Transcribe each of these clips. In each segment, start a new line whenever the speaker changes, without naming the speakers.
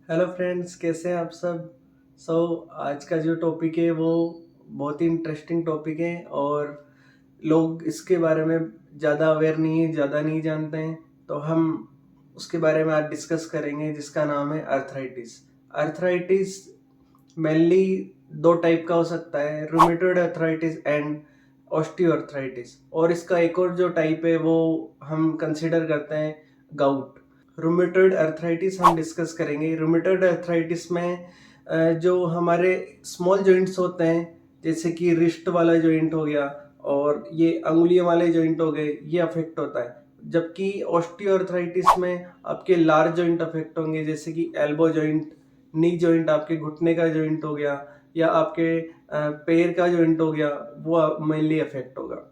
Hello friends, कैसे हैं आप सब। आज का जो टॉपिक है वो बहुत ही इंटरेस्टिंग टॉपिक है और लोग इसके बारे में ज़्यादा अवेयर नहीं है, ज़्यादा नहीं जानते हैं। तो हम उसके बारे में आज डिस्कस करेंगे, जिसका नाम है अर्थराइटिस। अर्थराइटिस मेनली दो टाइप का हो सकता है, रूमेटॉइड अर्थराइटिस एंड ऑस्टियोआर्थराइटिस। और इसका एक और जो टाइप है वो हम कंसिडर करते हैं गाउट। रूमेटॉइड अर्थराइटिस हम डिस्कस करेंगे। रूमेटॉइड अर्थराइटिस में जो हमारे स्मॉल जॉइंट्स होते हैं, जैसे कि रिस्ट वाला जॉइंट हो गया और ये अंगुलियों वाले जॉइंट हो गए, ये अफेक्ट होता है। जबकि ऑस्टियोआर्थराइटिस में आपके लार्ज जॉइंट अफेक्ट होंगे, जैसे कि एल्बो जॉइंट, नी जॉइंट, आपके घुटने का जॉइंट हो गया, या आपके पैर का जॉइंट हो गया, वो मेनली अफेक्ट होगा।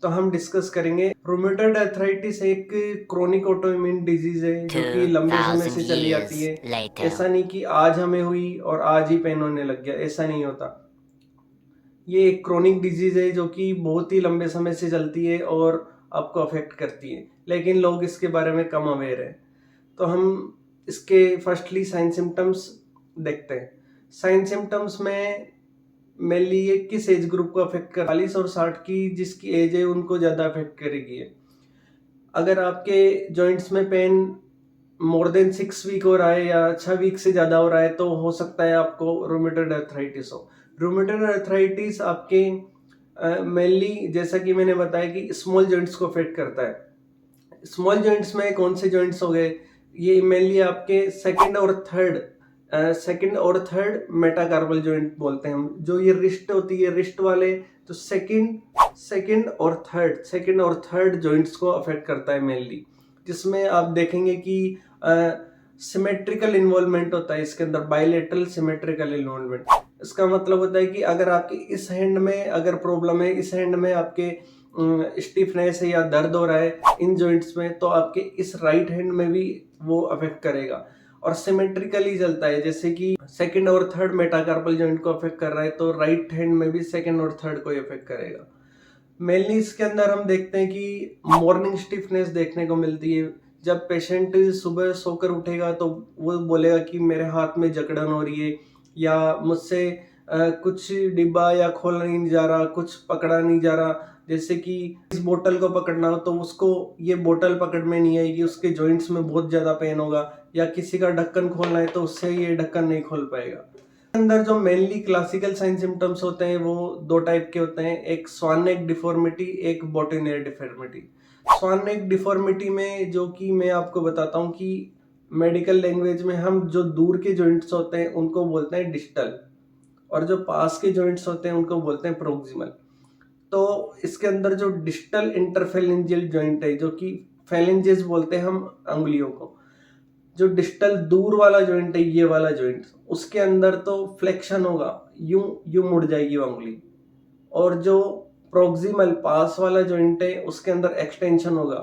तो हम डिस्कस करेंगे। रूमेटॉइड अर्थराइटिस एक क्रोनिक ऑटोइम्यून डिजीज है जो कि लंबे समय से
2000
चली आती
years
है।
later.
ऐसा नहीं कि आज हमें हुई और आज ही पेन होने लग गया, ऐसा नहीं होता। ये एक क्रोनिक डिजीज है जो कि बहुत ही लंबे समय से चलती है और आपको अफेक्ट करती है, लेकिन लोग इसके बारे में कम अवेयर हैं। तो हम इसके फर्स्टली साइन सिम्टम्स देखते हैं। साइन सिम्टम्स में मेनली ये किस एज ग्रुप को अफेक्ट कर, 40 और 60 की जिसकी एज है उनको ज़्यादा अफेक्ट करेगी ये। अगर आपके जॉइंट्स में पेन मोर देन 6 वीक हो रहा है या 6 वीक से ज़्यादा हो रहा है, तो हो सकता है आपको रूमेटॉइड अर्थराइटिस हो। रूमेटॉइड अर्थराइटिस आपके मेनली, जैसा कि मैंने बताया, कि स्मॉल जॉइंट्स को अफेक्ट करता है। स्मॉल जॉइंट्स में कौन से जॉइंट्स हो गए? ये मेनली आपके सेकंड और थर्ड मेटाकार्पल जॉइंट बोलते हैं हम। जो ये रिस्ट होती है, रिस्ट वाले, तो सेकंड और थर्ड जॉइंट्स को अफेक्ट करता है मेनली। जिसमें आप देखेंगे कि सिमेट्रिकल इन्वॉल्वमेंट होता है इसके अंदर, बायलेटरल सिमेट्रिकल इन्वॉल्वमेंट। इसका मतलब होता है कि अगर आपकी इस हैंड में अगर प्रॉब्लम है, इस हैंड में आपके स्टिफनेस है या दर्द हो रहा है इन जॉइंट्स में, तो आपके इस राइट हैंड में भी वो अफेक्ट करेगा। और सिमेट्रिकली चलता है, जैसे कि सेकंड और थर्ड मेटाकार्पल जॉइंट को अफेक्ट कर रहा है, तो राइट हैंड में भी सेकंड और थर्ड को अफेक्ट करेगा। मेनली इसके अंदर हम देखते हैं कि मॉर्निंग स्टिफनेस देखने को मिलती है। जब पेशेंट सुबह सोकर उठेगा तो वो बोलेगा कि मेरे हाथ में जकड़न हो रही है, या मुझसे कुछ डिब्बा या खोला नहीं जा रहा, कुछ पकड़ा नहीं जा रहा। जैसे कि इस बोतल को पकड़ना हो तो उसको ये बोतल पकड़ में नहीं आएगी, उसके जॉइंट्स में बहुत ज़्यादा पेन होगा। या किसी का ढक्कन खोलना है तो उससे ये ढक्कन नहीं खोल पाएगा। अंदर जो मेनली क्लासिकल साइन सिम्टम्स होते हैं वो दो टाइप के होते हैं, एक स्वान नेक डिफॉर्मिटी, एक बोटोनियर डिफॉर्मिटी। स्वान नेक डिफॉर्मिटी में, जो कि मैं आपको बताता हूँ कि मेडिकल लैंग्वेज में हम जो दूर के जॉइंट्स होते हैं उनको बोलते हैं डिस्टल, और जो पास के जॉइंट्स होते हैं उनको बोलते हैं प्रोक्सिमल। तो इसके अंदर जो डिस्टल इंटरफेरेंजियल जॉइंट है, जो कि फेलेंजेस बोलते हैं हम अंगुलियों को, जो डिस्टल दूर वाला जॉइंट है, ये वाला जॉइंट, उसके अंदर तो फ्लेक्शन होगा, यूं यूं मुड़ जाएगी वो अंगुली। और जो प्रोक्सिमल पास वाला जॉइंट है उसके अंदर एक्सटेंशन होगा,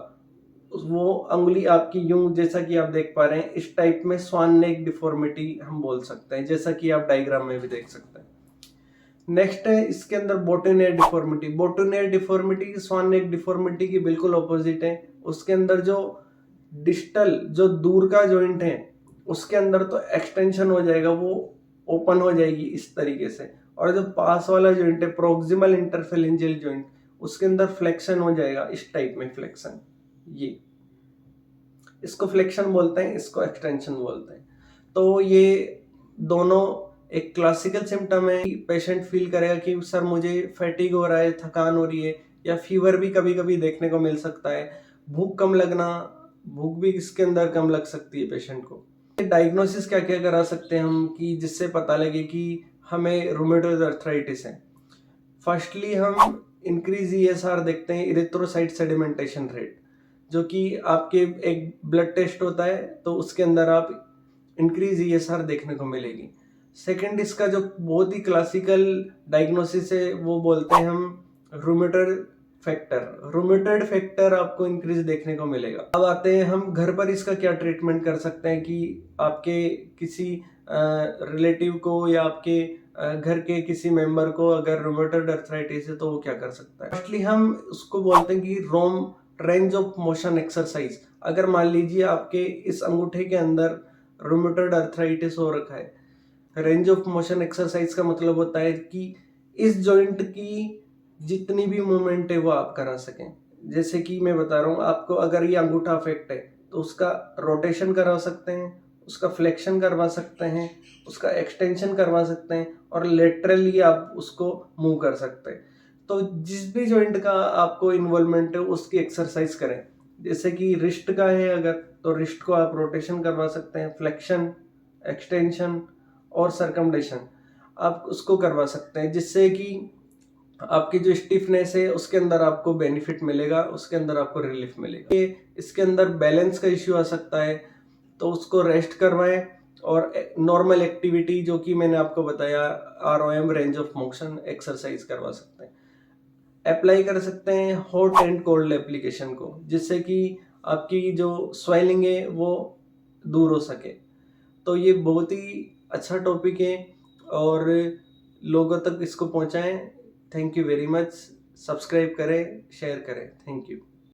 वो अंगुली आपकी यूं, जैसा कि आप देख पा रहे हैं, इस टाइप में स्वान नेक डिफॉर्मिटी हम बोल सकते हैं, जैसा कि आप डायग्राम में भी देख सकते हैं। नेक्स्ट है इसके अंदर बोटोनियर डिफॉर्मिटी। बोटोनियर डिफॉर्मिटी स्वान नेक डिफॉर्मिटी की बिल्कुल ऑपोजिट है। उसके अंदर जो डिस्टल, जो दूर का जॉइंट है, उसके अंदर तो एक्सटेंशन हो जाएगा, वो ओपन हो जाएगी इस तरीके से। और जो पास वाला जॉइंट है, प्रोक्सिमल इंटरफेरेंजियल जॉइंट, उसके अंदर फ्लेक्शन हो जाएगा, इस टाइप में फ्लेक्शन। ये इसको फ्लेक्शन बोलते हैं, इसको एक्सटेंशन बोलते हैं। तो ये दोनों एक क्लासिकल सिम्टम है। पेशेंट फील करेगा कि सर मुझे फैटिग हो रहा है, थकान हो रही है, या फीवर भी कभी कभी देखने को मिल सकता है। भूख कम लगना, भूख भी इसके अंदर कम लग सकती है पेशेंट को। डायग्नोसिस क्या क्या करा सकते हैं हम, कि जिससे पता लगे कि हमें रूमेटॉइड अर्थराइटिस है। फर्स्टली हम इंक्रीज ईएसआर देखते हैं, इरिथ्रोसाइट सेडिमेंटेशन रेट, जो कि आपके एक ब्लड टेस्ट होता है, तो उसके अंदर आप इंक्रीज ईएसआर देखने को मिलेगी। सेकंड, इसका जो बहुत ही क्लासिकल डायग्नोसिस है वो बोलते हैं हम रूमेटॉइड फैक्टर। रूमेटॉइड फैक्टर आपको इंक्रीज देखने को मिलेगा। अब आते हैं हम घर पर इसका क्या ट्रीटमेंट कर सकते हैं, कि आपके किसी रिलेटिव को या आपके घर के किसी मेंबर को अगर रूमेटॉइड अर्थराइटिस है तो वो क्या कर सकता है। फर्स्टली हम उसको बोलते हैं कि रेंज ऑफ मोशन एक्सरसाइज। अगर मान लीजिए आपके इस अंगूठे के अंदर रूमेटॉइड अर्थराइटिस हो रखा है। रेंज ऑफ मोशन एक्सरसाइज का मतलब होता है कि इस जॉइंट की जितनी भी मूवमेंट है वो आप करा सकें। जैसे कि मैं बता रहा हूँ आपको, अगर ये अंगूठा अफेक्ट है तो उसका रोटेशन करवा सकते हैं, उसका फ्लेक्शन करवा सकते हैं, उसका एक्सटेंशन करवा सकते हैं और लेटरली आप उसको मूव कर सकते हैं। तो जिस भी जॉइंट का आपको इन्वॉल्वमेंट है उसकी एक्सरसाइज करें। जैसे कि रिस्ट का है अगर, तो रिस्ट को आप रोटेशन करवा सकते हैं, फ्लेक्शन, एक्सटेंशन और सर्कमडेशन आप उसको करवा सकते हैं, जिससे कि आपकी जो स्टिफनेस है उसके अंदर आपको बेनिफिट मिलेगा, उसके अंदर आपको रिलीफ मिलेगा। इसके अंदर बैलेंस का इश्यू आ सकता है तो उसको रेस्ट करवाएं और नॉर्मल एक्टिविटी जो कि मैंने आपको बताया ROM range of motion exercise करवा सकते हैं। अप्लाई कर सकते हैं हॉट एंड कोल्ड एप्लीकेशन को, जिससे कि आपकी जो स्वेलिंग है वो दूर हो सके। तो ये बहुत ही अच्छा टॉपिक है और लोगों तक इसको पहुंचाएं। Thank you very much. Subscribe करें, शेयर करें। Thank you.